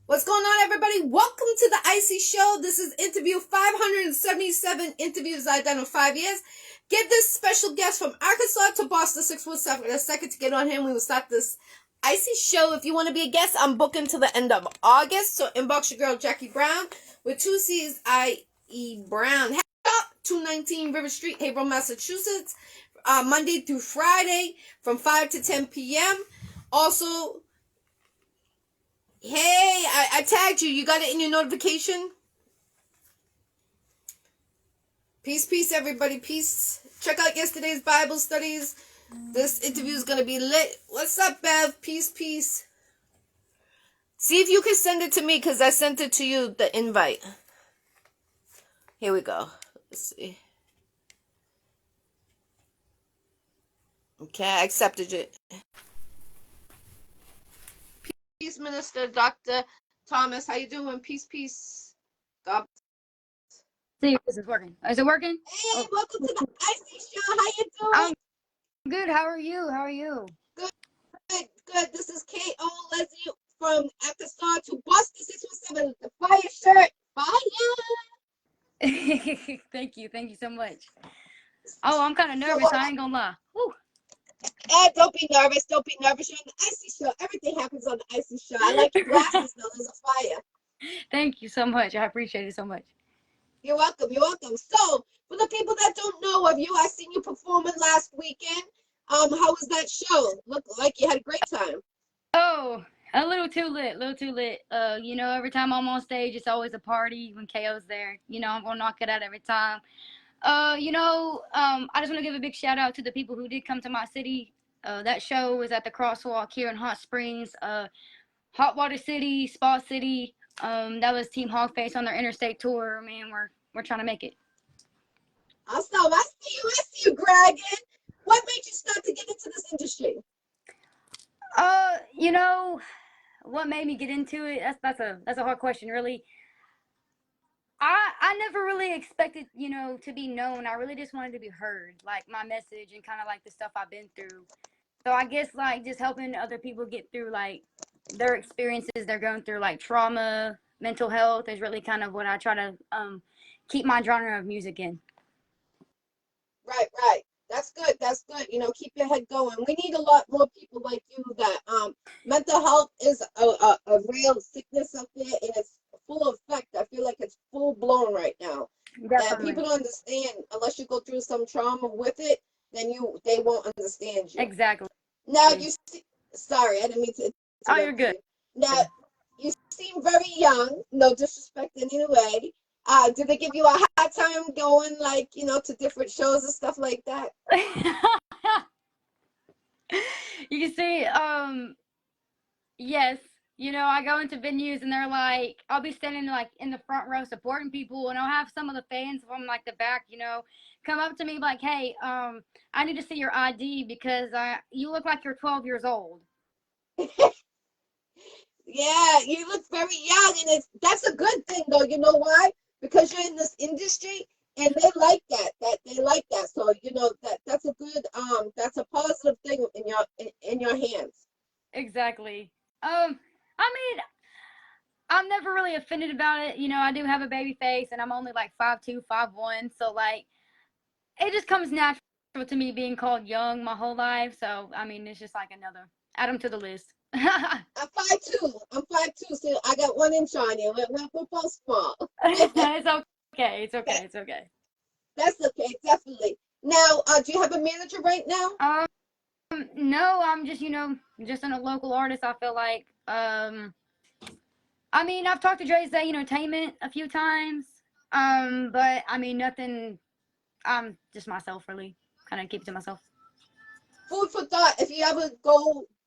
What's going on, everybody? Welcome to the Iccy Show. This is interview 577 interviews I've done in 5 years. Get this special guest from Arkansas to Boston 617 in a second to get on him. We will start this Iccy Show. If you want to be a guest, I'm booking to the end of August. So inbox your girl Jackie Brown with two C's, I.E. Brown. Head up 219 River Street, Haverhill, Massachusetts. Monday through Friday from 5 to 10 p.m. Also, hey, I tagged you. You got it in your notification? Peace, peace, everybody. Peace. Check out yesterday's Bible studies. This interview is going to be lit. What's up, Bev? Peace, peace. See if you can send it to me because I sent it to you, the invite. Here we go. Let's see. Okay, I accepted it. Peace, Minister Dr. Thomas. How you doing? Peace, peace. God. See if this is working. Is it working? Hey, welcome to the Iccy Show. How you doing? I'm good. How are you? How are you? Good, good, good. This is K.O. Lezzo from Arkansas to Boston 617. The fire shirt. Fire. Thank you. Thank you so much. Oh, I'm kind of nervous. I ain't gonna lie. Whew. Don't be nervous. Don't be nervous. You're on the Iccy Show. Everything happens on the Iccy Show. I like your glasses, though. There's a fire. Thank you so much. I appreciate it so much. You're welcome. You're welcome. So, for the people that don't know of you, I seen you performing last weekend. How was that show? Looked like you had a great time. Oh, a little too lit. A little too lit. Every time I'm on stage, it's always a party when KO's there. I'm gonna knock it out every time. I just want to give a big shout out to the people who did come to my city. That show was at the Crosswalk here in Hot Springs. Hot Water City, Spa City. That was Team Hogface on their interstate tour. Man, we're trying to make it. Awesome. I see you bragging. What made you start to get into this industry? What made me get into it? That's a hard question, really. I never really expected, to be known. I really just wanted to be heard, like my message and kind of like the stuff I've been through. So I guess like just helping other people get through like their experiences they're going through, like trauma, mental health, is really kind of what I try to keep my genre of music in. Right, right. That's good. That's good. Keep your head going. We need a lot more people like you that mental health is a real sickness out there and it's full effect. I feel like it's full blown right now. And Definitely. people don't understand unless you go through some trauma with it, then they won't understand you. Exactly. Now sorry, I didn't mean to interrupt Oh, you're good. you. Now you seem very young, no disrespect in any way. Did they give you a hard time going to different shows and stuff like that? You see, yes, I go into venues and they're like, I'll be standing like in the front row supporting people, and I'll have some of the fans from like the back, come up to me like, hey, I need to see your ID because you look like you're 12 years old. Yeah, you look very young, and that's a good thing though. You know why? Because you're in this industry, and they like that. They like that. So that's a good that's a positive thing in your hands. Exactly. I mean, I'm never really offended about it. I do have a baby face, and I'm only like 5'2", 5'1", so like it just comes natural to me being called young my whole life. So I mean, it's just like another add them to the list. I'm 5'2". I'm 5'2", so I got 1 inch on you. We're both small. It's okay. It's okay. It's okay. That's okay, definitely. Now, do you have a manager right now? No, I'm just just a local artist. I feel like I mean, I've talked to Dre's Entertainment a few times, but I mean nothing. I'm just myself, really. Kind of keep it to myself. Food for thought. If you ever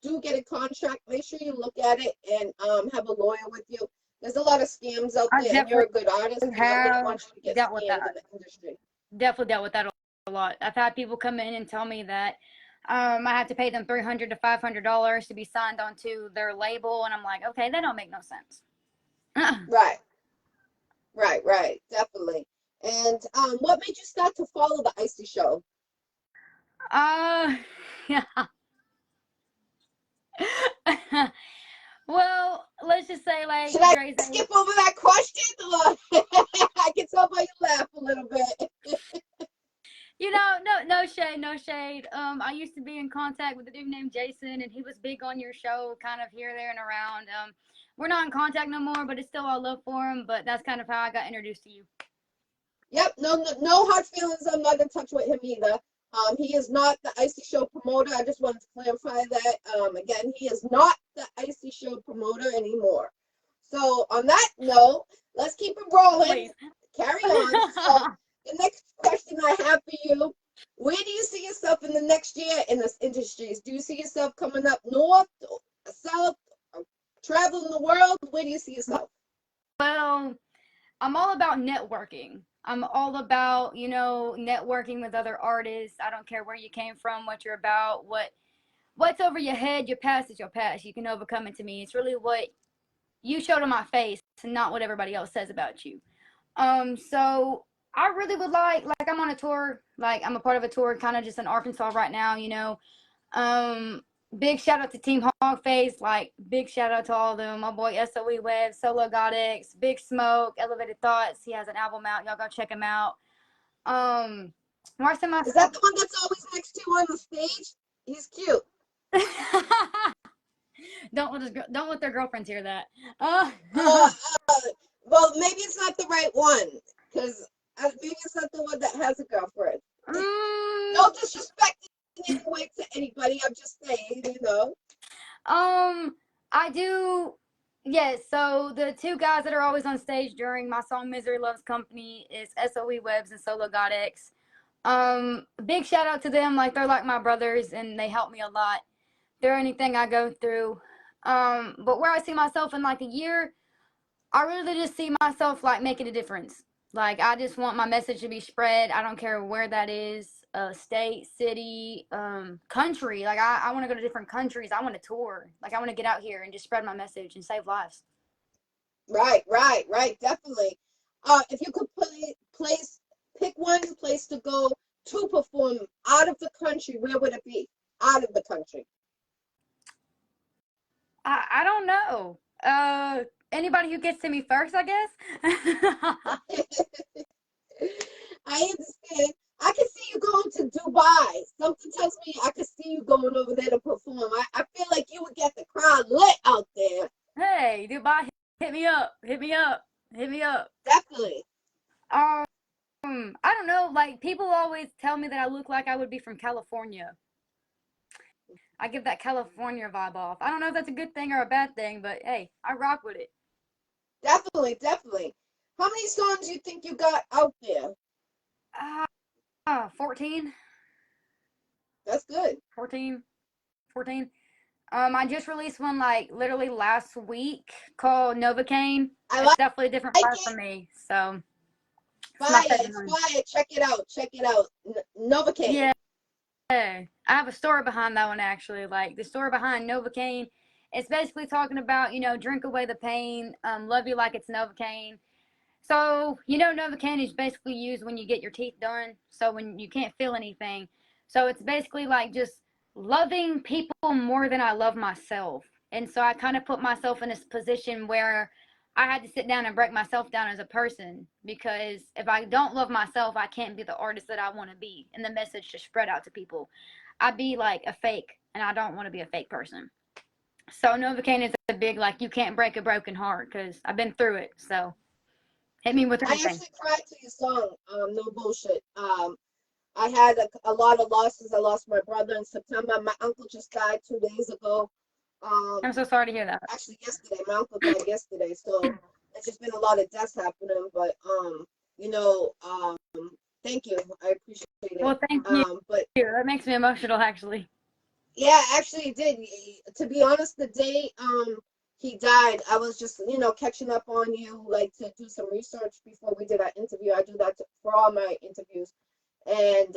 do get a contract, make sure you look at it and have a lawyer with you. There's a lot of scams out there, and you're a good artist. So I wouldn't want you to get dealt with scammed that. in the industry. Definitely dealt with that a lot. I've had people come in and tell me that I have to pay them $300 to $500 to be signed onto their label, and I'm like, okay, that don't make no sense. Right, right, right, definitely. And what made you start to follow the Iccy Show? Yeah. Well, let's just say like Should I Dre's skip over that question? Or I can tell by you laugh a little bit. You know, no shade, no shade. I used to be in contact with a dude named Jason, and he was big on your show, kind of here, there, and around. We're not in contact no more, but it's still all love for him. But that's kind of how I got introduced to you. Yep, no hard feelings. I'm not in touch with him either. He is not the Iccy Show promoter. I just wanted to clarify that. Again, he is not the Iccy Show promoter anymore. So on that note, let's keep it rolling. Please. Carry on. So the next question I have for you: where do you see yourself in the next year in this industry? Do you see yourself coming up north, south, or traveling the world? Where do you see yourself? Well, I'm all about networking. I'm all about, networking with other artists. I don't care where you came from, what you're about, what's over your head. Your past is your past. You can overcome it. To me, it's really what you show to my face and not what everybody else says about you. So I really would like I'm on a tour, like I'm a part of a tour, kind of just in Arkansas right now. Um, Big shout out to Team Hogface, like big shout out to all of them. My boy SOE Web, Solo God X, Big Smoke, Elevated Thoughts. He has an album out. Y'all go check him out. Where I see Is that myself. the one that's always next to you on the stage? He's cute. Don't let their girlfriends hear that. Uh, well, maybe it's not the right one, because maybe it's not the one that has a girlfriend. No disrespect in any way to anybody. I'm just saying. I do. Yes, so the two guys that are always on stage during my song Misery Loves Company is SOE Webs and Solo God X. Big shout out to them. Like they're like my brothers and they help me a lot through anything I go through. But where I see myself in like a year, I really just see myself like making a difference. Like I just want my message to be spread. I don't care where that is, state, city, country. Like I want to go to different countries. I want to tour. Like I want to get out here and just spread my message and save lives. Right, definitely. If you could pick one place to go to perform out of the country, where would it be? Out of the country. I don't know. Anybody who gets to me first, I guess. I understand. I can see you going to Dubai. Something tells me I could see you going over there to perform. I feel like you would get the crowd lit out there. Hey, Dubai, hit me up. Hit me up. Hit me up. Definitely. I don't know. Like people always tell me that I look like I would be from California. I give that California vibe off. I don't know if that's a good thing or a bad thing, but hey, I rock with it. Definitely. How many songs do you think you got out there? 14. That's good. 14. 14. I just released one like literally last week called Novocaine. It's definitely a different vibe for me. So it's fire. Check it out. Novocaine. Yeah. I have a story behind that one actually. Like the story behind Novocaine, it's basically talking about, drink away the pain, love you like it's Novocaine. So, Novocaine is basically used when you get your teeth done. So when you can't feel anything. So it's basically like just loving people more than I love myself. And so I kind of put myself in this position where I had to sit down and break myself down as a person, because if I don't love myself, I can't be the artist that I want to be and the message to spread out to people. I'd be like a fake, and I don't want to be a fake person. So Novocaine is a big, like, you can't break a broken heart, because I've been through it. So hit me with anything. I actually cried to your song, no bullshit. I had a lot of losses. I lost my brother in September. My uncle just died 2 days ago. I'm so sorry to hear that. Actually, yesterday. My uncle died yesterday. So it's just been a lot of deaths happening. But, thank you. I appreciate it. Well, thank you. But that makes me emotional, actually. yeah, actually it did. To be honest, the day he died, I was just, catching up on you, like to do some research before we did our interview. I do that for all my interviews. And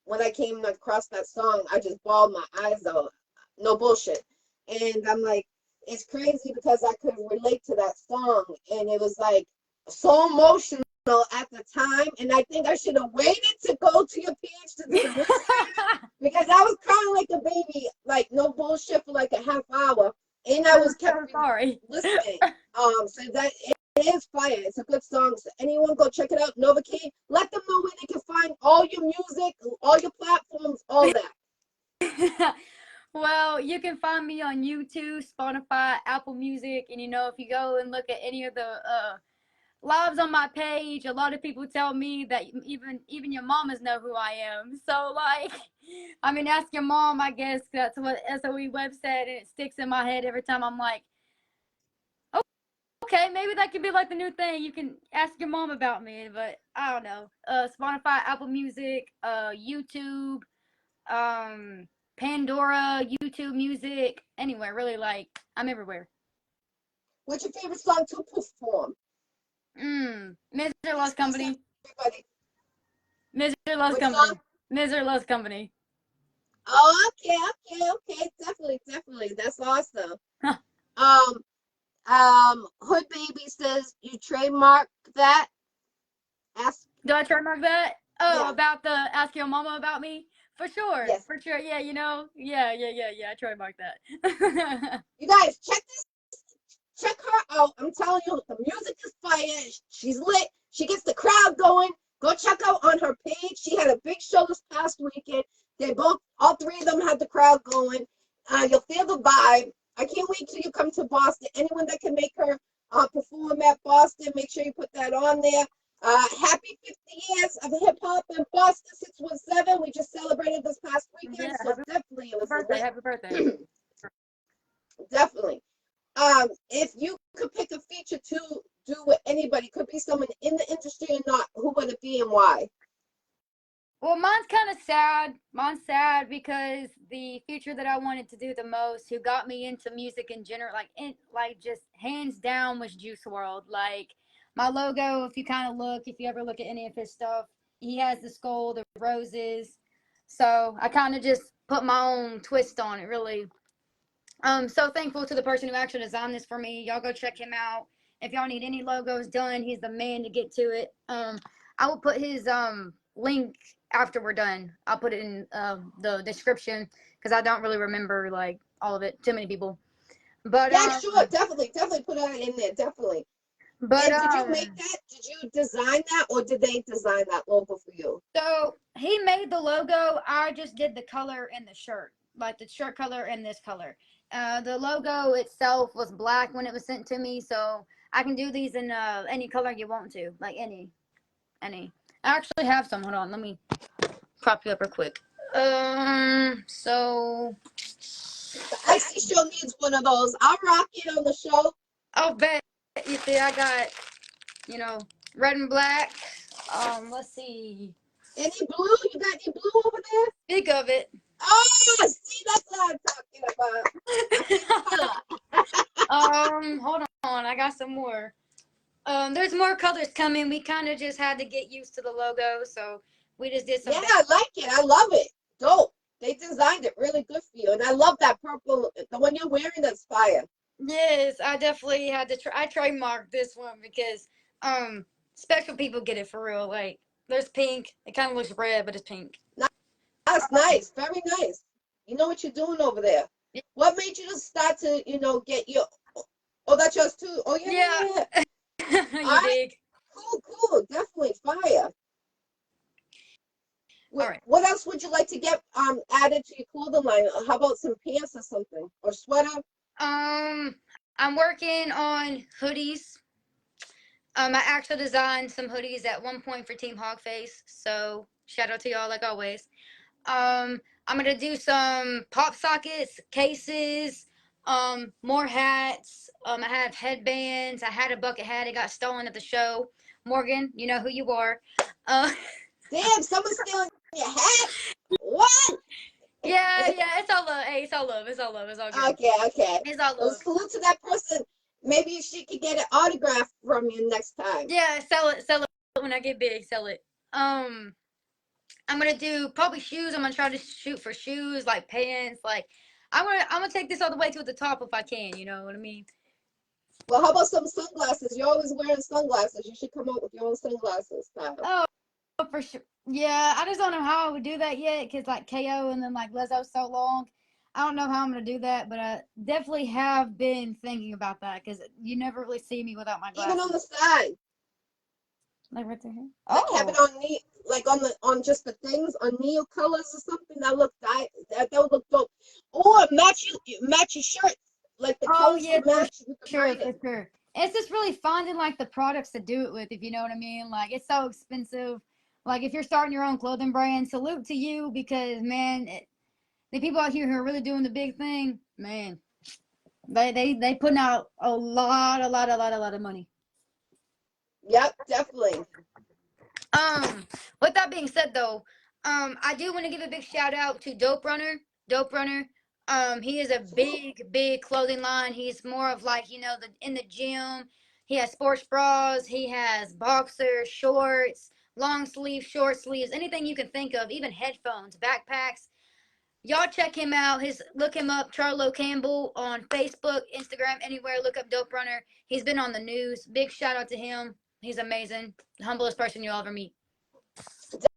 when I came across that song, I just bawled my eyes out. No bullshit. And I'm like, it's crazy because I could relate to that song. And it was like so emotional at the time. And I think I should have waited to go to your page to do the research because I was crying like a baby, like no bullshit, for like a half hour. And I was I'm kept so sorry. listening. So that it is fire. It's a good song. So anyone go check it out. Nova Key. Let them know where they can find all your music, all your platforms, all that. Well, you can find me on YouTube, Spotify, Apple Music, and if you go and look at any of the lives on my page, a lot of people tell me that even your mamas know who I am. So like, I mean, ask your mom. I guess that's what SOE Web said, and it sticks in my head every time. I'm like, okay, maybe that could be like the new thing. You can ask your mom about me, but I don't know. Spotify, Apple Music, YouTube, Pandora, YouTube Music, anywhere really. Like, I'm everywhere. What's your favorite song to perform? Misery Loves Company. Everybody. Misery Loves Which Company. song? Misery Loves Company. Oh, okay. Definitely. That's awesome. Hood Baby says you trademark that. Ask. Do I trademark that? Oh, Yeah. about the ask your mama about me? For sure. Yes. For sure. Yeah, Yeah. I trademark that. You guys check her out. I'm telling you, the music is fire. She's lit. She gets the crowd going. Go check out on her page. She had a big show this past weekend. All three of them had the crowd going. You'll feel the vibe. I can't wait till you come to Boston. Anyone that can make her perform at Boston, make sure you put that on there. Happy 50 years of hip hop in Boston 617. We just celebrated this past weekend, Yeah, so definitely it was a happy birthday. definitely. If you could pick a feature to do with anybody, could be someone in the industry or not, who would it be and why? Well, mine's kind of sad. Mine's sad because the feature that I wanted to do the most, who got me into music in general, like just hands down, was Juice World. Like my logo, if you ever look at any of his stuff, he has the skull, the roses. So I kind of just put my own twist on it, really. So thankful to the person who actually designed this for me. Y'all go check him out. If y'all need any logos done, he's the man to get to it. I will put his link after we're done. I'll put it in the description because I don't really remember like all of it. Too many people. But Yeah, sure, definitely put it in there, definitely. But And did you make that? Did you design that, or did they design that logo for you? So he made the logo. I just did the color in the shirt, like the shirt color and this color. The logo itself was black when it was sent to me, so I can do these in any color you want to, like any. I actually have some. Hold on, let me prop you up real quick. So The Iccy Show needs one of those. I'll rock it on the show. I'll bet you see I got, red and black. Let's see. Any blue? You got any blue over there? Think of it. Oh, see, that's what I'm talking about. Hold on, I got some more. There's more colors coming. We kind of just had to get used to the logo, so we just did some. Yeah, I like it. I love it. Dope. They designed it really good for you, and I love that purple. The one you're wearing, that's fire. Yes, I definitely had to I trademarked this one because special people get it for real. Like there's pink. It kind of looks red, but it's pink. That's nice. Very nice. You know what you're doing over there. What made you just start to, get your? Oh, that's yours too. Oh yeah. You dig? Cool. Definitely fire. All right. What else would you like to get added to your clothing line? How about some pants or something, or sweater? I'm working on hoodies. I actually designed some hoodies at one point for Team Hogface, so shout out to y'all like always. I'm gonna do some pop sockets, cases, more hats. I have headbands. I had a bucket hat. It got stolen at the show. Morgan, you know who you are. Damn, someone's stealing your hat. What? Yeah, it's all love. Hey, it's all love. It's all love. It's all good. Okay. It's all love. Well, salute to that person. Maybe she could get an autograph from you next time. Yeah, sell it when I get big. Sell it. I'm gonna do probably shoes. I'm gonna try to shoot for shoes, like pants. Like I'm gonna take this all the way to the top if I can. You know what I mean? Well, how about some sunglasses? You're always wearing sunglasses. You should come up with your own sunglasses style. Oh, for sure. Yeah, I just don't know how I would do that yet, cause like KO and then like Lezzo so long. I don't know how I'm gonna do that, but I definitely have been thinking about that because you never really see me without my Even on glasses. the side, Like right there. like have it Oh, on like on just the things on neon colors or something. That would look dope. Or match your shirt, like the oh colors yeah, would for match with the sure, writing. for sure. It's just really finding like the products to do it with, if you know what I mean. Like it's so expensive. Like if you're starting your own clothing brand, salute to you because man, the people out here who are really doing the big thing, man, they putting out a lot of money. Yep, definitely. With that being said, though, I do want to give a big shout out to Dope Runner. Dope Runner. He is a big clothing line. He's more of like the in the gym. He has sports bras. He has boxers, shorts, long sleeves, short sleeves, anything you can think of, even headphones, backpacks. Y'all check him out. Look him up, Charlo Campbell on Facebook, Instagram, anywhere. Look up Dope Runner. He's been on the news. Big shout out to him. He's amazing. The humblest person you'll ever meet.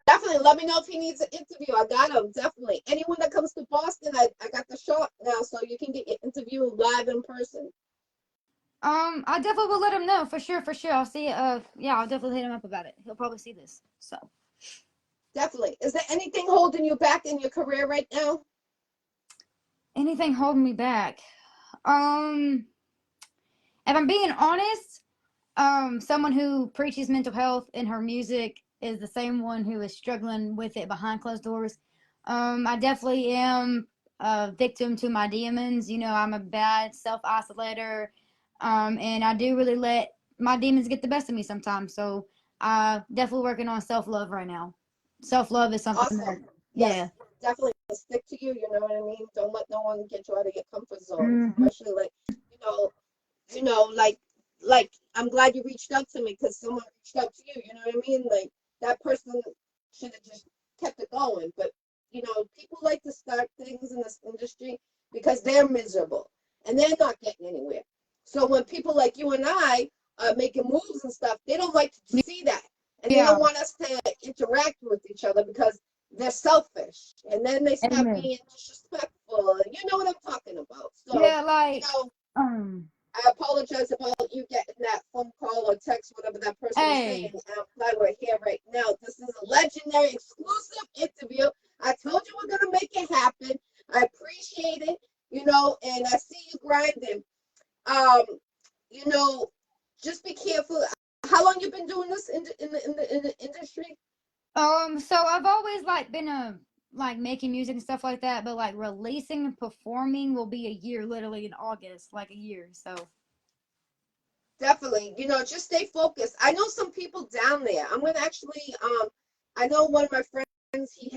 Definitely. Let me know if he needs an interview. I got him. Definitely. Anyone that comes to Boston, I got the shop now, so you can get your interview live in person. I definitely will let him know for sure, for sure. I'll see. Yeah, I'll definitely hit him up about it. He'll probably see this. So, Definitely. Is there anything holding you back in your career right now? anything holding me back? Um, if I'm being honest, someone who preaches mental health in her music is the same one who is struggling with it behind closed doors. I definitely am a victim to my demons. I'm a bad self isolator, and I do really let my demons get the best of me sometimes. So, definitely working on self love right now. Self love is something that, Awesome. yeah. Yes, definitely stick to you. You know what I mean? Don't let no one get you out of your comfort zone, Hmm. especially like, you know, like I'm glad you reached out to me because someone reached out to you. You know what I mean? Like that person should have just kept it going. But people like to start things in this industry because they're miserable and they're not getting anywhere. So when people like you and I are making moves and stuff, they don't like to see that, and they don't Yeah. want us to interact with each other because they're selfish, and then they start Amen. being disrespectful. You know what I'm talking about? So Yeah, you like, know um, I apologize about you getting that phone call or text, whatever that person was saying. hey, And I'm glad we're here right now. This is a legendary exclusive interview. I told you we're going to make it happen. I appreciate it, and I see you grinding. Um, you know, just be careful. How long you been doing this in the industry? so I've always like been like making music and stuff like that, but like releasing and performing will be a year, literally in August, like a year. So Definitely, just stay focused. I know some people down there. I'm gonna actually, I know one of my friends. He's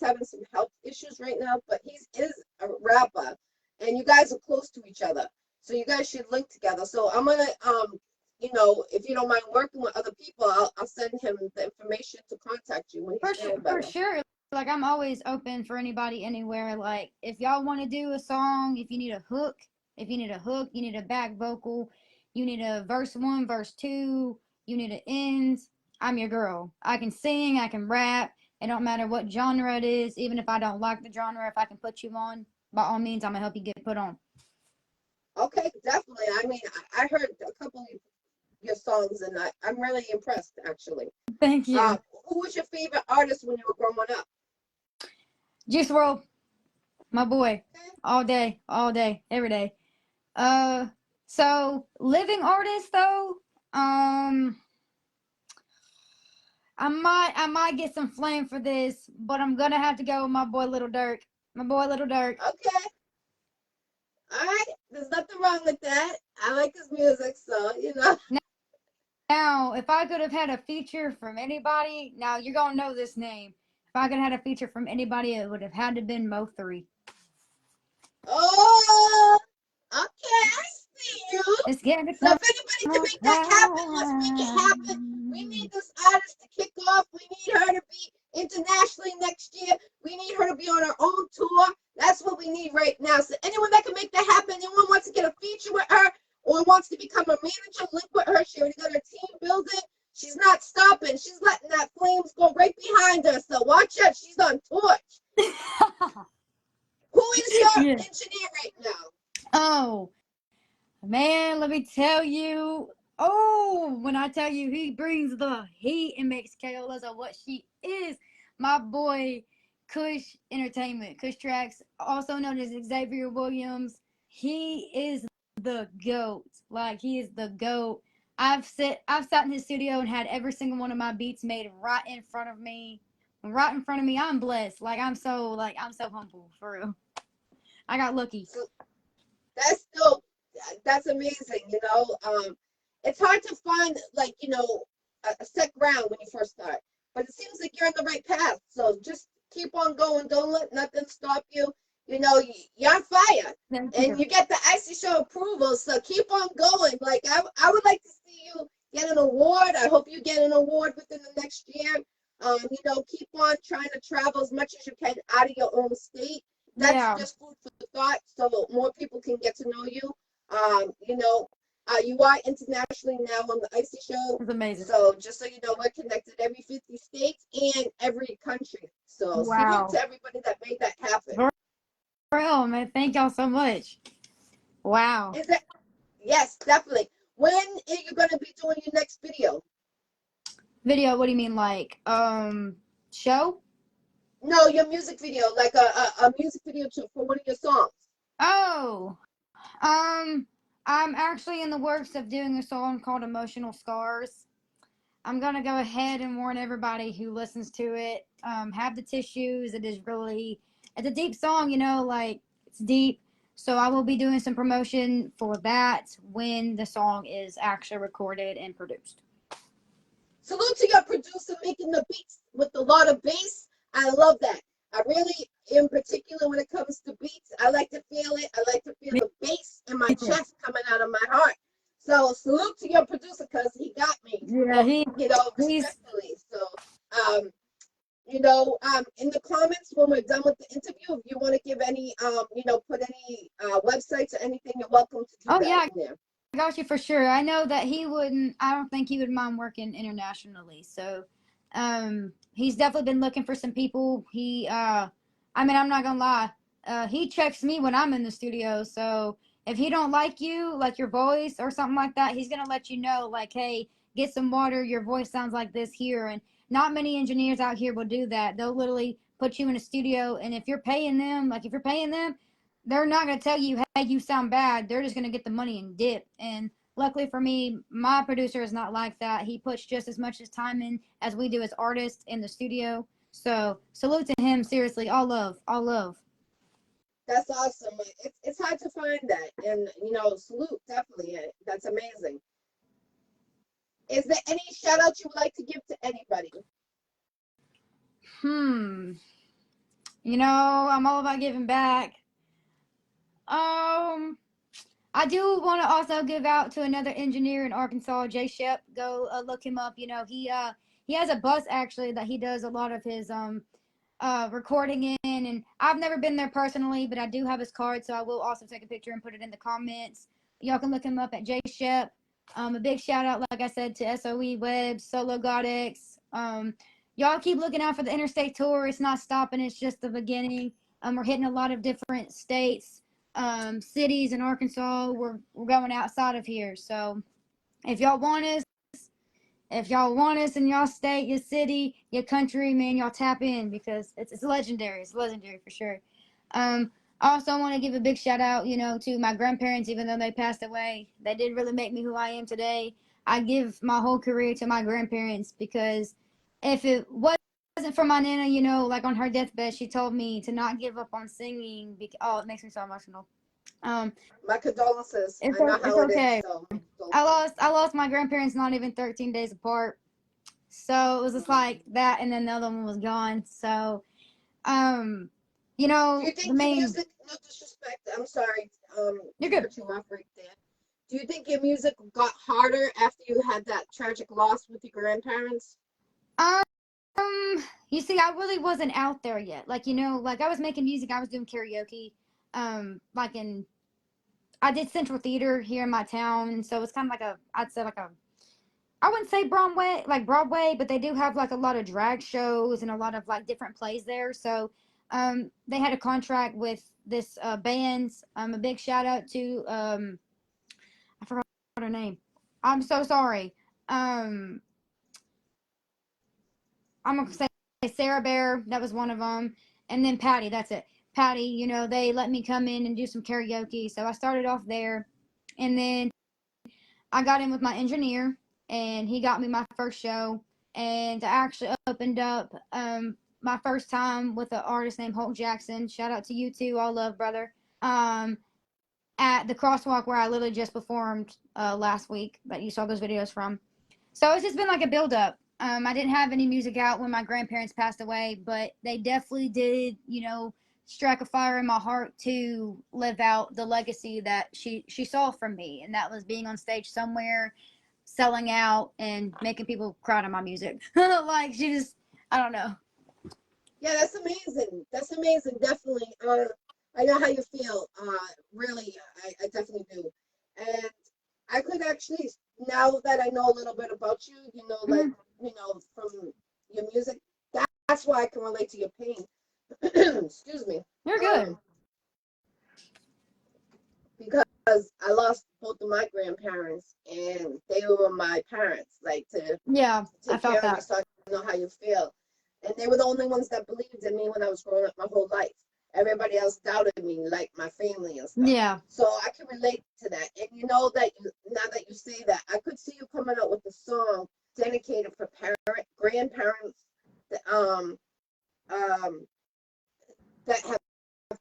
having some health issues right now, but he is a rapper, and you guys are close to each other, so you guys should link together. So I'm gonna, if you don't mind working with other people, I'll send him the information to contact you when he's for sure, feeling for better. sure. Like I'm always open for anybody anywhere. Like if y'all want to do a song, if you need a hook, you need a back vocal, you need a verse one, verse two, you need an end. I'm your girl. I can sing, I can rap. It don't matter what genre it is. Even if I don't like the genre, if I can put you on, by all means, I'm gonna help you get put on. Okay, definitely. I mean, I heard a couple of your songs, and I'm really impressed, actually. Thank Uh, you. who was your favorite artist when you were growing up? Juice World, my boy, all day, every day. Uh, so living artist though, I might get some flame for this, but I'm gonna have to go with my boy Little Dirk. My boy Little Dirk. Okay, all right. There's nothing wrong with that. I like his music, so Now, if I could have had a feature from anybody, now you're gonna know this name. If I could have had a feature from anybody, it would have had to been Mo3. Oh, okay, I see you. Let's get it So if anybody can make that happen, let's make it happen. We need on. this artist to kick off. We need her to be internationally next year. We need her to be on her own tour. That's what we need right now. So anyone that can make that happen, anyone wants to get a feature with her or wants to become a manager, link with her. She already got her team building. She's not stopping. She's letting that flames go right behind her. So watch out. She's on torch. Who is your Yeah. engineer right now? Oh, man, let me tell you. Oh, when I tell you he brings the heat and makes KO Lezzo what she is, my boy Kush Entertainment, Kush Tracks, also known as Xavier Williams. He is the GOAT. Like he is the GOAT. I've sat in his studio and had every single one of my beats made right in front of me. Right in front of me. I'm blessed. I'm so humble for real. I got lucky. So that's dope. That's amazing. It's hard to find like a set ground when you first start, but it seems like you're on the right path. So just keep on going. Don't let nothing stop you. You're on fire, Thank and you. you get the Iccy Show approval. So keep on going. Like I would like to see you get an award. I hope you get an award within the next year. Keep on trying to travel as much as you can out of your own state. That's Yeah, just food for thought, so more people can get to know you. You are internationally now on the Iccy Show. it's amazing. So just so you know, we're connected every 50 states and every country. So salute Wow. to everybody that made that happen. For real, man. Thank y'all so much. Wow. Is that Yes, definitely. When are you gonna be doing your next video? Video, what do you mean, like, show? No, your music video, like a music video for one of your songs. Oh, um, I'm actually in the works of doing a song called Emotional Scars. I'm gonna go ahead and warn everybody who listens to it. Have the tissues. It's a deep song, like it's deep. So I will be doing some promotion for that when the song is actually recorded and produced. Salute to your producer making the beats with a lot of bass. I love that. I really, in particular, when it comes to beats, I like to feel it. I like to feel Me the bass in my too. chest coming out of my heart. So salute to your producer because he got me, Yeah, he's respectfully. So, in the comments when we're done with the interview, if you want to give any, put any websites or anything, you're welcome to do oh that yeah, in there. I got you for sure. I know that he wouldn't. I don't think he would mind working internationally. So, he's definitely been looking for some people. I mean, I'm not gonna lie. He checks me when I'm in the studio. So if he don't like you, like your voice or something like that, he's gonna let you know, like, hey, get some water. Your voice sounds like this here. And not many engineers out here will do that. They'll literally put you in a studio, and if you're paying them, they're not going to tell you, hey, you sound bad. They're just going to get the money and dip. And luckily for me, my producer is not like that. He puts just as much as time in as we do as artists in the studio. So salute to him. Seriously, all love, all love. That's awesome. It's hard to find that, and salute definitely. That's amazing. Is there any shout out you would like to give to anybody? Hmm. I'm all about giving back. Um, I do want to also give out to another engineer in Arkansas, Jay Shep. Go look him up. He has a bus actually that he does a lot of his recording in, and I've never been there personally, but I do have his card, so I will also take a picture and put it in the comments. Y'all can look him up at Jay Shep. A big shout out, like I said, to SOE Web, Solo Godex. Y'all keep looking out for the interstate tour. It's not stopping. It's just the beginning. We're hitting a lot of different states, cities in Arkansas. We're going outside of here. So if y'all want us, in y'all state, your city, your country, man, y'all tap in because it's legendary. It's legendary for sure. I also want to give a big shout out, to my grandparents, even though they passed away. They did really make me who I am today. I give my whole career to my grandparents because if it wasn't for my nana, like on her deathbed, she told me to not give up on singing. It makes me so emotional. Um, My condolences. I know it's how it is. okay. So I lost my grandparents not even 13 days apart. So it was just like that, and then the other one was gone. So, um, do you the think your main. music? No disrespect. I'm sorry. You're To good. cut you off right there. Do you think your music got harder after you had that tragic loss with your grandparents? Um, you see, I really wasn't out there yet. Like I was making music. I was doing karaoke. Like I did Central Theater here in my town, and so it's kind of like I'd say like I wouldn't say Broadway, but they do have like a lot of drag shows and a lot of like different plays there. So they had a contract with this band. A big shout out to I forgot her name. I'm so sorry. I'm gonna say Sarah Bear. That was one of them, and then Patty. That's it. Patty. You know, they let me come in and do some karaoke, so I started off there, and then I got in with my engineer, and he got me my first show, and I actually opened up my first time with an artist named Holt Jackson. Shout out to you too, all love, brother. Um, at the crosswalk where I literally just performed last week that you saw those videos from. So it's just been like a build up. I didn't have any music out when my grandparents passed away, but they definitely did, you know, strike a fire in my heart to live out the legacy that she saw from me, and that was being on stage somewhere, selling out, and making people cry to my music. Like she just, I don't know. Yeah, that's amazing. That's amazing. Definitely. I know how you feel. Really, I definitely do. And I could actually, now that I know a little bit about you, you know, like, you know, from your music, that's why I can relate to your pain. Excuse me. You're good. Because I lost both of my grandparents, and they were my parents, like to Yeah, I take felt care of you, that. so I know how you feel. And they were the only ones that believed in me when I was growing up my whole life. Everybody else doubted me, like my family and stuff. Yeah. So I can relate to that. And you know that now that you say that, I could see you coming out with a song dedicated for grandparents that um that have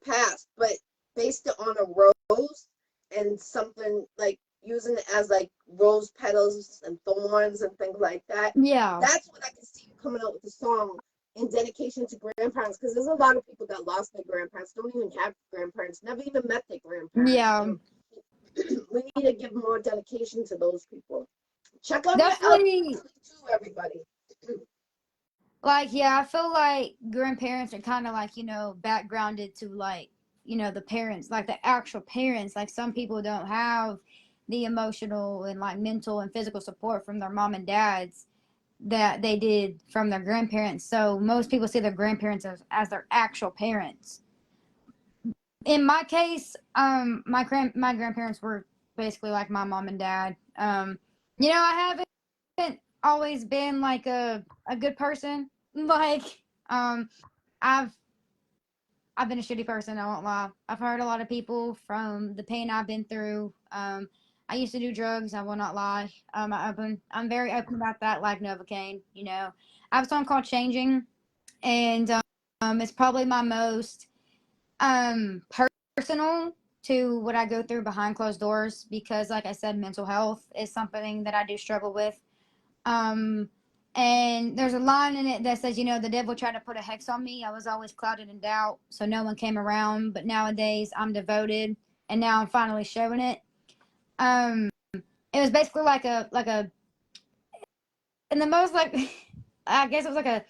passed, but based it on a rose and something like using it as like rose petals and thorns and things like that. Yeah. That's what I can see you coming out with a song in dedication to grandparents, because there's a lot of people that lost their grandparents, don't even have grandparents, never even met their grandparents. Yeah. And we need to give more dedication to those people. Check out my album Definitely. too, everybody. Like, yeah, I feel like grandparents are kind of like, you know, backgrounded to like, you know, the parents, like the actual parents. Like, some people don't have the emotional and like mental and physical support from their mom and dads that they did from their grandparents. So most people see their grandparents as their actual parents. In my case, my grandparents were basically like my mom and dad. You know, I haven't always been like a good person. Like, um, I've I've been a shitty person. I won't lie. I've hurt a lot of people from the pain I've been through. I used to do drugs. I will not lie. I'm very open about that, like Novocaine. You know, I have a song called "Changing," and it's probably my most um personal to what I go through behind closed doors, because like I said, mental health is something that I do struggle with. Um and there's a line in it that says, you know, the devil tried to put a hex on me. I was always clouded in doubt, so no one came around, but nowadays I'm devoted, and now I'm finally showing it. Um it was basically like a in the most like I guess it was like a,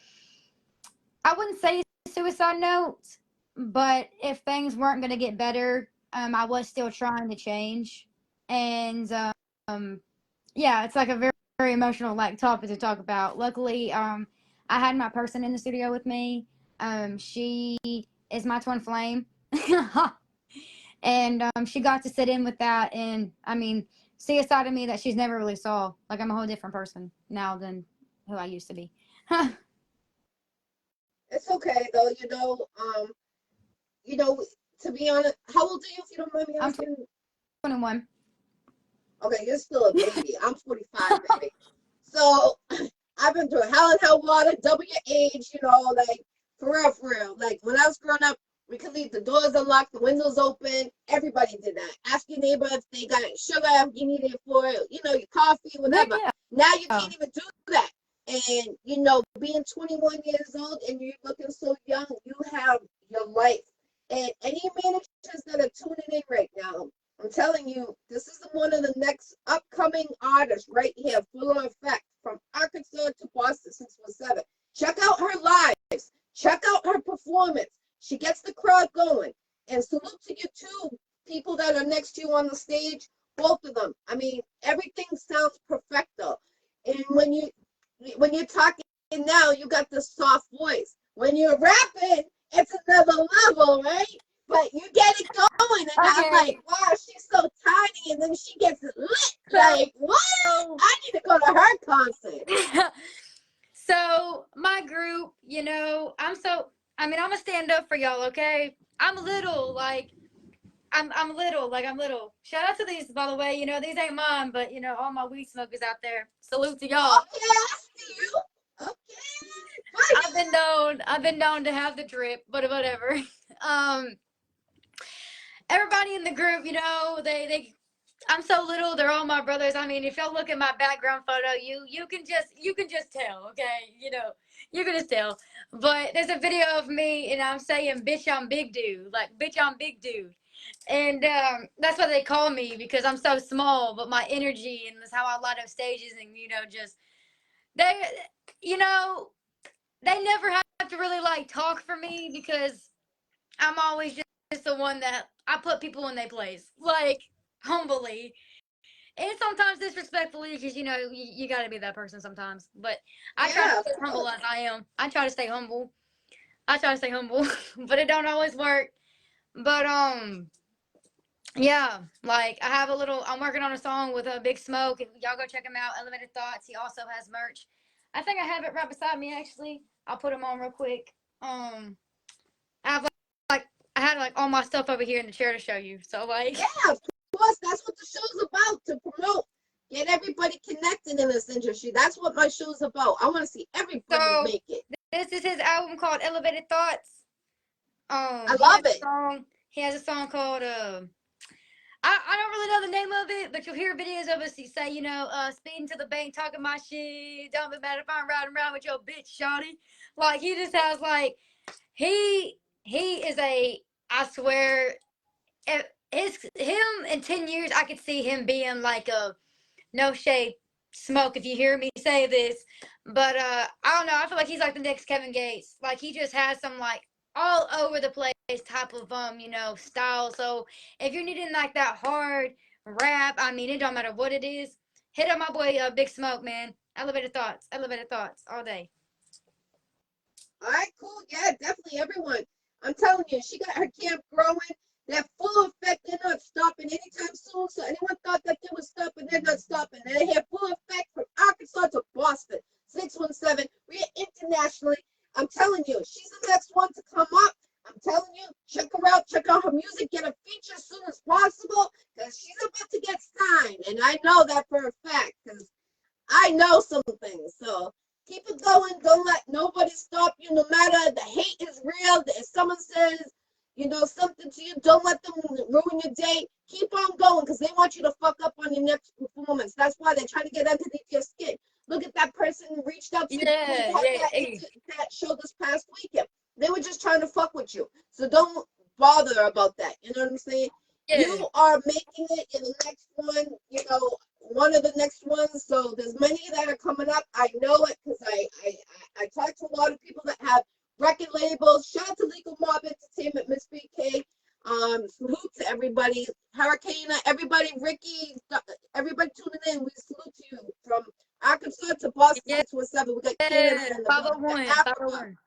I wouldn't say suicide note, but if things weren't going to get better, I was still trying to change. And yeah, it's like a very, very emotional like topic to talk about. Luckily, I had my person in the studio with me. She is my twin flame. And she got to sit in with that, and I mean, see a side of me that she's never really saw. Like, I'm a whole different person now than who I used to be. It's okay though, you know, to be honest, how old are you, if you don't mind me I'm asking? 21. Okay, you're still a baby. I'm 45, baby. So I've been through hell and hell water, double your age, like for real, for real. Like when I was growing up, we could leave the doors unlocked, the windows open. Everybody did that. Ask your neighbor if they got sugar, if you need it for, your coffee, Heck whatever. Now you yeah. can't even do that. And, being 21 years old and you're looking so young, you have your life. And any managers that are tuning in right now, I'm telling you, this is one of the next upcoming artists right here, full of effect, from Arkansas to Boston 617. Check out her lives. Check out her performance. She gets the crowd going. And salute to you two people that are next to you on the stage, both of them. I mean, everything sounds perfecto. And when you're talking now, you got this soft voice. When you're rapping, it's another uncomfortable, right? But you get it going, and I'm like, Okay. wow, she's so tiny, and then she gets it lit. So, Like, what? I need to go to her concert. so my group, I'm a stand up for y'all, okay? I'm little, like I'm little, like I'm little. Shout out to these, by the way. These ain't mine, but all my weed smokers out there. Salute to y'all. Okay, I see you. Okay. I've been known to have the drip, but whatever. Um, everybody in the group, they I'm so little. They're all my brothers. I mean, if y'all look at my background photo, you can just tell. Okay, you can just tell. But there's a video of me, and I'm saying, "Bitch, I'm big dude." Like, "Bitch, I'm big dude," and that's what they call me because I'm so small. But my energy and that's how I light up stages, and just they, you know, they never have to really like talk for me because I'm always just the one that I put people in their place, like humbly and sometimes disrespectfully because you got to be that person sometimes. But I try to Yeah, stay of humble course. as I am. I try to stay humble. But it don't always work. But yeah, like I have a little. I'm working on a song with a Big Smoke. If y'all go check him out, Elevated Thoughts. He also has merch. I think I have it right beside me actually. I'll put him on real quick. I have like I had like all my stuff over here in the chair to show you. So like, Yeah, of course. That's what the show's about, to promote, get everybody connected in this industry. That's what my show's about. I want to see everybody so make it. this is his album called Elevated Thoughts. I He has love a it. song. He has a song called I don't really know the name of it, but you'll hear videos of us. He say, speeding to the bank, talking my shit. Don't be mad if I'm riding around with your bitch, shawty. Like he just has like he is a. I swear, if it's him in 10 years, I could see him being like a no shade smoke if you hear me say this. But I don't know. I feel like he's like the next Kevin Gates. Like he just has some like all over the place type of style. So if you're needing like that hard rap, I mean it don't matter what it is. Hit up my boy Big Smoke, man. Elevated thoughts all day. All right, cool. Yeah, definitely everyone. I'm telling you, she got her camp growing. They're full effect. They're not stopping anytime soon. So anyone thought that they were stopping, they're not stopping. They're here full effect from Arkansas to Boston. 617. We're internationally. I'm telling you, she's the next one to come up. I'm telling you, check her out. Check out her music. Get a feature as soon as possible because she's about to get signed. And I know that for a fact because I know some things. So keep it going. Don't let nobody stop you. No matter the hate is real. If someone says, something to you, don't let them ruin your day. Keep on going because they want you to fuck up on your next performance. That's why they're trying to get underneath your skin. Look at that person who reached out to you before you Yeah, had yeah. that show this past weekend. They were just trying to fuck with you. So don't bother about that. You know what I'm saying? Yeah. You are making it in the next one, one of the next ones. So there's many that are coming up. I know it because I talk to a lot of people that have record labels. Shout out to Legal Mob Entertainment, Miss BK. Salute to everybody. Hurricane, everybody, Ricky, everybody tuning in. We salute to you from Arkansas to Boston Yeah. 617. We got Canada in the building, 501. Africa. 501.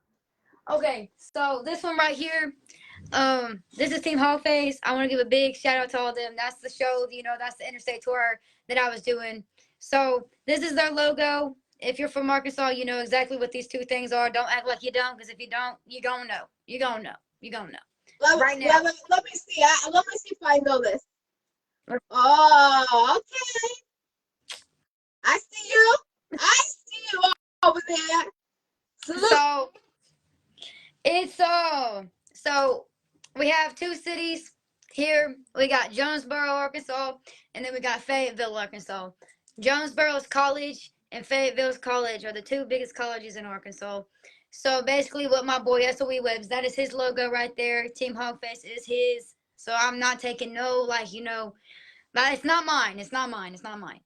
Okay, so this one right here. This is Team Hog Face. I want to give a big shout out to all of them. That's the show, that's the interstate tour that I was doing. So this is their logo. If you're from Arkansas, you know exactly what these two things are. Don't act like you don't, because if you don't, you gonna know. You gonna know. You gonna know. Right now. Let me see. Let me see if I know this. Oh, okay. I see you. I see you over there. Salute. So it's so we have two cities here. We got Jonesboro, Arkansas, and then we got Fayetteville, Arkansas. Jonesboro's college and Fayetteville's college are the two biggest colleges in Arkansas. So basically, what my boy SOE Webs, that is his logo right there. Team Hogface is his. So I'm not taking no but it's not mine. It's not mine. It's not mine.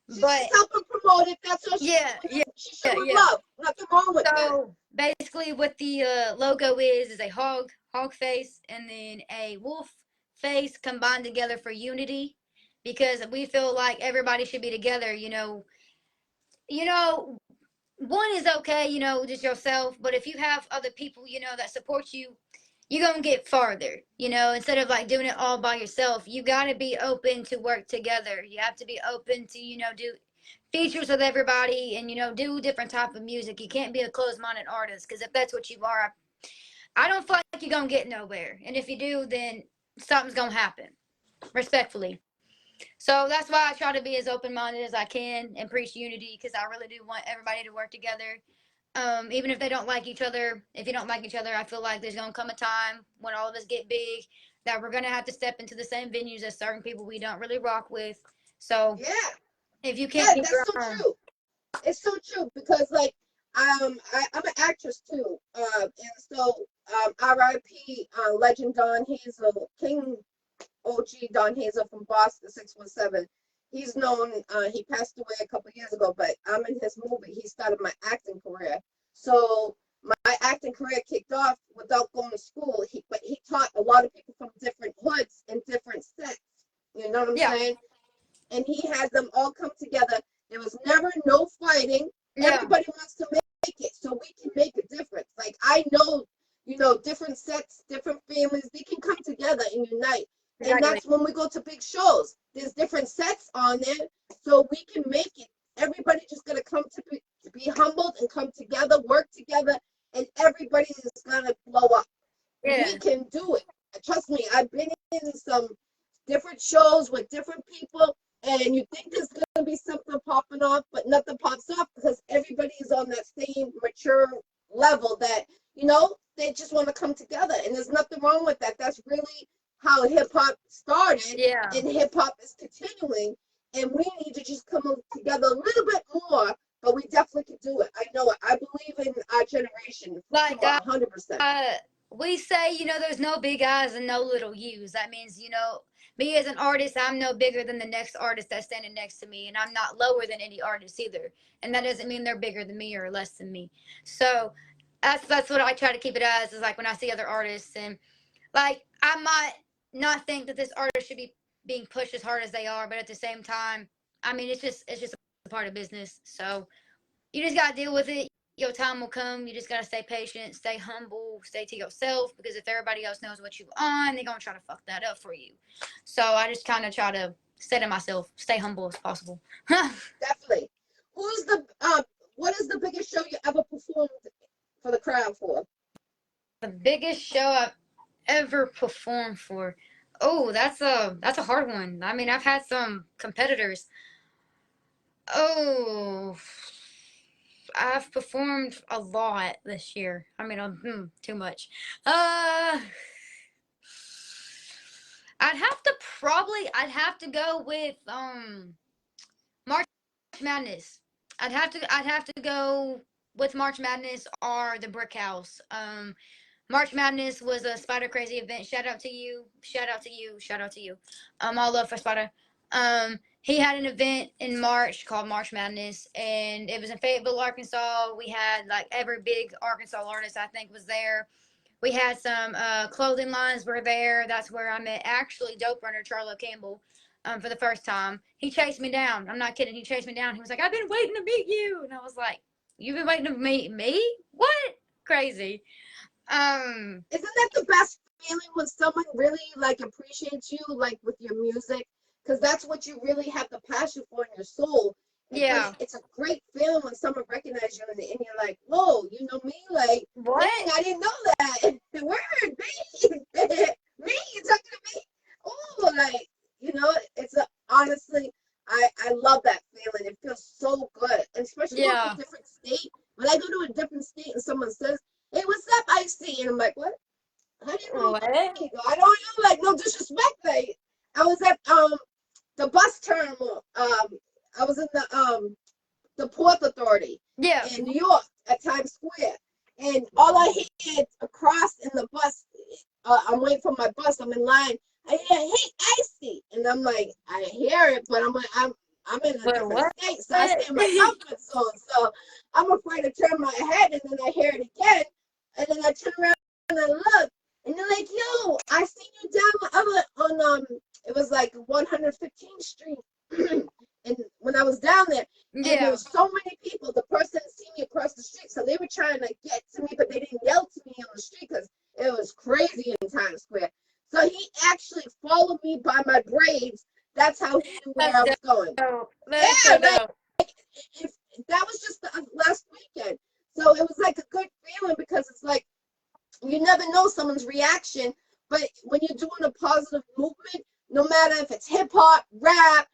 She's But just helping promote it. That's all she's yeah, doing. yeah, She's yeah, showing yeah. love. Nothing wrong with that. So basically, what the logo is a hog face, and then a wolf face combined together for unity, because we feel like everybody should be together. One is okay, just yourself. But if you have other people, that support you, you're gonna get farther. You know, instead of like doing it all by yourself, you gotta be open to work together. You have to be open to, you know, do features with everybody and, you know, do different type of music. You can't be a closed-minded artist, because if that's what you are, I don't feel like you're gonna get nowhere. And if you do, then something's gonna happen. Respectfully. So that's why I try to be as open minded as I can and preach unity, because I really do want everybody to work together. Even if they don't like each other, if you don't like each other, I feel like there's gonna come a time when all of us get big that we're gonna have to step into the same venues as certain people we don't really rock with. So Yeah, if you yeah, can't be that's your so own, true. It's so true because like I'm an actress too. And so R.I.P. Legend Don Hazel, King OG Don Hazel from Boston 617. He's known. He passed away a couple years ago, but I'm in his movie. He started my acting career. So my acting career kicked off without going to school. But he taught a lot of people from different hoods and different sets. You know what I'm yeah, saying? And he had them all come together. There was never no fighting. yeah, Everybody wants to make it so we can make a difference. Like I know, you know, different sets, different families, they can come together and unite. And exactly. that's when we go to big shows. There's different sets on there, so we can make it. Everybody just gonna come to be humbled and come together, work together, and everybody is gonna blow up. We Yeah, can do it. Trust me, I've been in some different shows with different people, and you think there's going to be something popping off, but nothing pops off because everybody is on that same mature level that, you know, they just want to come together. And there's nothing wrong with that. That's really how hip hop started, yeah. and hip hop is continuing. And we need to just come together a little bit more, but we definitely can do it. I know it. I believe in our generation for Like 100%. uh, we say, you know, there's no big eyes and no little U's. That means, you know, me as an artist, I'm no bigger than the next artist that's standing next to me, and I'm not lower than any artist either. And that doesn't mean they're bigger than me or less than me. So that's what I try to keep it as, is like when I see other artists, and like I might not think that this artist should be being pushed as hard as they are, but at the same time, I mean, it's just a part of business. So you just gotta deal with it. Your time will come. You just gotta stay patient, stay humble, stay to yourself. Because if everybody else knows what you on, they're gonna try to fuck that up for you. So I just kind of try to stay to myself, stay humble as possible. Definitely. Who's the what is the biggest show you ever performed for the crowd for? The biggest show I've ever performed for. Oh, that's a hard one. I mean, I've had some competitors. Oh, I've performed a lot this year. I mean, too much. Uh, I'd have to go with March Madness. I'd have to go with March Madness or the Brick House. March Madness was a Spider Crazy event. Shout out to you. Shout out to you. Shout out to you. All love for Spider. He had an event in March called March Madness, and it was in Fayetteville, Arkansas. We had like every big Arkansas artist I think was there. We had some clothing lines were there. That's where I met actually Dope Runner Charlo Campbell for the first time. He chased me down. I'm not kidding. He chased me down. He was like, "I've been waiting to meet you," and I was like, "You've been waiting to meet me? What? Crazy." Um, Isn't that the best feeling when someone really like appreciates you like with your music? Because that's what you really have the passion for in your soul. But yeah. it's a great feeling when someone recognizes you and you're like, whoa, you know me? Like, What? dang, I didn't know that. Word, me, me, you talking to me? Oh, like, you know, it's a, honestly, I love that feeling. It feels so good, and especially going to a Yeah. different state. When I go to a different state and someone says, "Hey, what's up, Iccy?" And I'm like, "What? How do you know What? me?" I don't know, like no disrespect. Like I was at the bus terminal. I was in the Port Authority Yeah. in New York at Times Square, and all I hear across in the bus, I'm waiting for my bus. I'm in line. I hear, "Hey, Icy," and I'm like, I hear it, but I'm in a But different what? state, so I stay in my comfort zone. So I'm afraid to turn my head, and then I hear it again, and then I turn around and I look, and they're like, "Yo, I seen you down the other on it was like 115th Street." And when I was down there, and there Yeah. was so many people, the person seen me across the street, so they were trying to get to me, but they didn't yell to me on the street because it was crazy. crazy in Times Square. So he actually followed me by my braids. That's how he knew where I was going. That's so dope. If, that was just the last weekend. So it was like a good feeling because it's like you never know someone's reaction. But when you're doing a positive movement, no matter if it's hip hop, rap,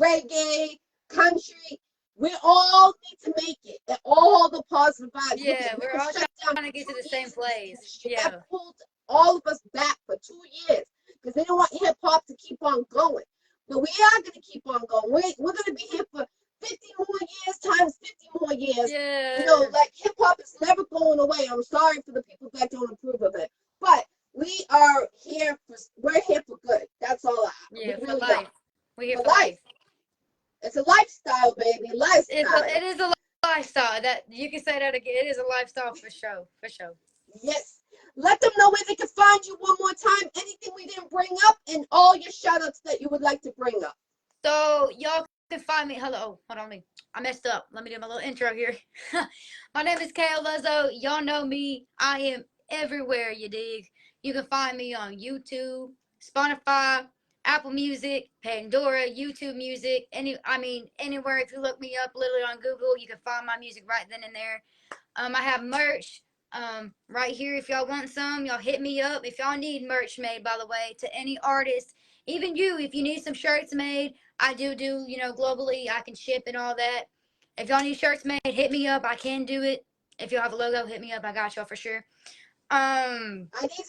reggae, country, we all need to make it. And all the positive vibes. Yeah, we're all trying to get to the same place. Yeah. That pulled all of us back for 2 years because they don't want hip hop to keep on going. But we are going to keep on going. We're going to be here for 50 more years times 50 more years. Yeah. You know, like hip hop is never going away. I'm sorry for the people that don't approve of it. But we're here for good. That's all I have. Yeah, we for really life. are. We're here for life. It's a lifestyle, baby. Lifestyle. It is a lifestyle. That you can say that again. It is a lifestyle for sure. For sure. Yes. Let them know where they can find you one more time. Anything we didn't bring up and all your shout outs that you would like to bring up. So y'all can find me. Hello. Hold on. I messed up. Let me do my little intro here. My name is Lezzo. Y'all know me. I am everywhere, you dig. You can find me on YouTube, Spotify, Apple Music, Pandora, YouTube Music, anywhere. If you look me up literally on Google, you can find my music right then and there. I have merch right here. If y'all want some, y'all hit me up. If y'all need merch made, by the way, to any artist, even you, if you need some shirts made, I do, globally, I can ship and all that. If y'all need shirts made, hit me up. I can do it. If y'all have a logo, hit me up. I got y'all for sure. I need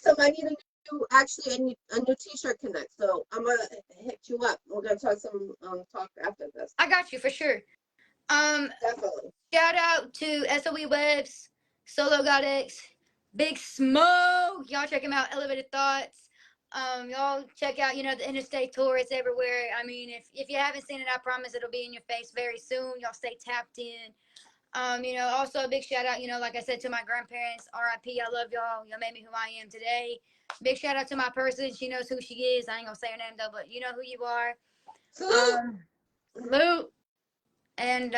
a new t-shirt connect. So I'm gonna hit you up. We're gonna talk talk after this. I got you for sure. Definitely. Shout out to SOE Webs, Solo God X, Big Smoke. Y'all check him out. Elevated Thoughts. Y'all check out, the Interstate Tour. It's everywhere. I mean, if you haven't seen it, I promise it'll be in your face very soon. Y'all stay tapped in. Also a big shout out, like I said, to my grandparents, RIP, I love y'all. Y'all made me who I am today. Big shout out to my person. She knows who she is. I ain't gonna say her name though, but you know who you are. Salute. And,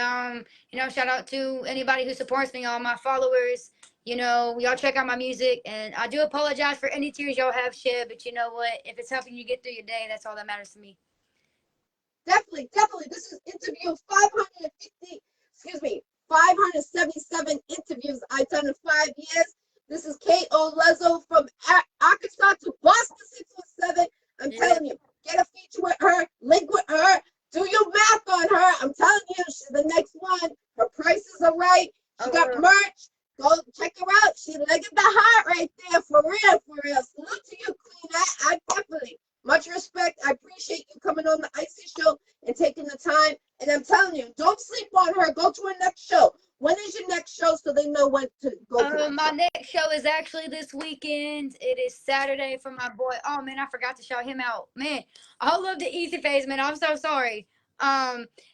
shout out to anybody who supports me, all my followers. Y'all check out my music. And I do apologize for any tears y'all have shed, but you know what? If it's helping you get through your day, that's all that matters to me. Definitely. This is interview 577 interviews I've done in 5 years. This is K.O. Lezzo from Arkansas to Boston 617. I'm telling you, get a feature with her, link with her, do your math on her. I'm telling you, she's the next one. Her prices are right. She got merch. Go check her out. Look at the heart right there. For real. Salute to you, Queen. I definitely. Much respect. I appreciate you coming on the Iccy Show and taking the time. And I'm telling you, don't sleep on her. Go to her next show. When is your next show so they know when to go to my next show is actually this weekend. It is Saturday for my boy. Oh, man, I forgot to shout him out. Man, I love the Easy Face, man. I'm so sorry.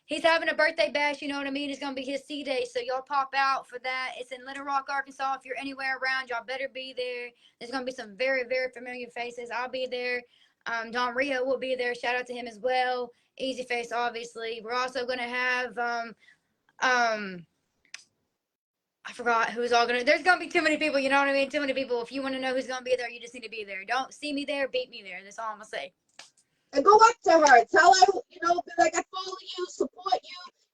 He's having a birthday bash, you know what I mean? It's going to be his C-Day, so y'all pop out for that. It's in Little Rock, Arkansas. If you're anywhere around, y'all better be there. There's going to be some very, very familiar faces. I'll be there. Don Rio will be there. Shout out to him as well. Easy Face, obviously. We're also going to have, I forgot who's all gonna. There's gonna be too many people. You know what I mean? Too many people. If you want to know who's gonna be there, you just need to be there. Don't see me there, beat me there. That's all I'm gonna say. And go up to her. Tell her, be like, I follow you, support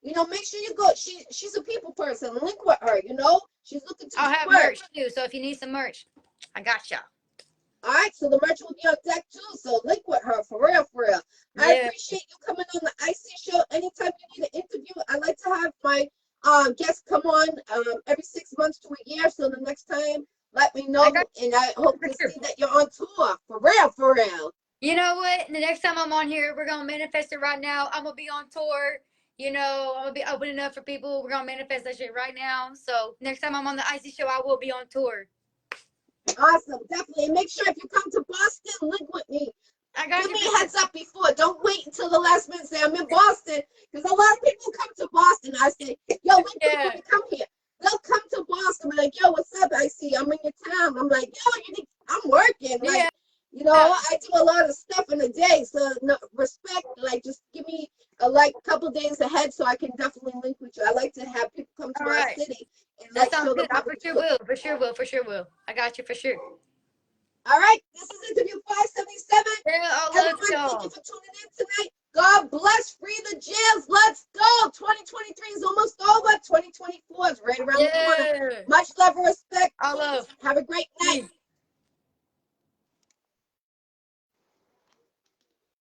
you. Make sure you go. She's a people person. Link with her. She's looking to. I'll have merch too. So if you need some merch, I got y'all. All right, so the merch will be on deck too. So link with her for real. Yeah. I appreciate you coming on the Iccy Show. Anytime you need an interview, I like to have my guests come on every 6 months to a year. So the next time, let me know, and I hope to see that you're on tour for real. You know what? The next time I'm on here, we're gonna manifest it right now. I'm gonna be on tour. I'm gonna be opening up for people. We're gonna manifest that shit right now. So next time I'm on the Iccy Show, I will be on tour. Awesome, definitely. And make sure if you come to Boston, link with me. Give me a heads up before. Don't wait until the last minute. Say I'm in Boston, because a lot of people come to Boston. I say, yo, link with me when you come here. They'll come to Boston, be like, yo, what's up? I see I'm in your town. I'm like, yo, I'm working. Like, I do a lot of stuff in a day. So respect. Like, just give me a couple days ahead so I can definitely link with you. I like to have people come to my city. And that sounds good. I for sure will. I got you for sure. All right, this is interview 577. Yeah, I love Everyone, thank you y'all. for tuning in tonight. God bless. Free the jails. Let's go. 2023 is almost over. 2024 is right around the corner. Yeah. Much love and respect. I love. Have a great night.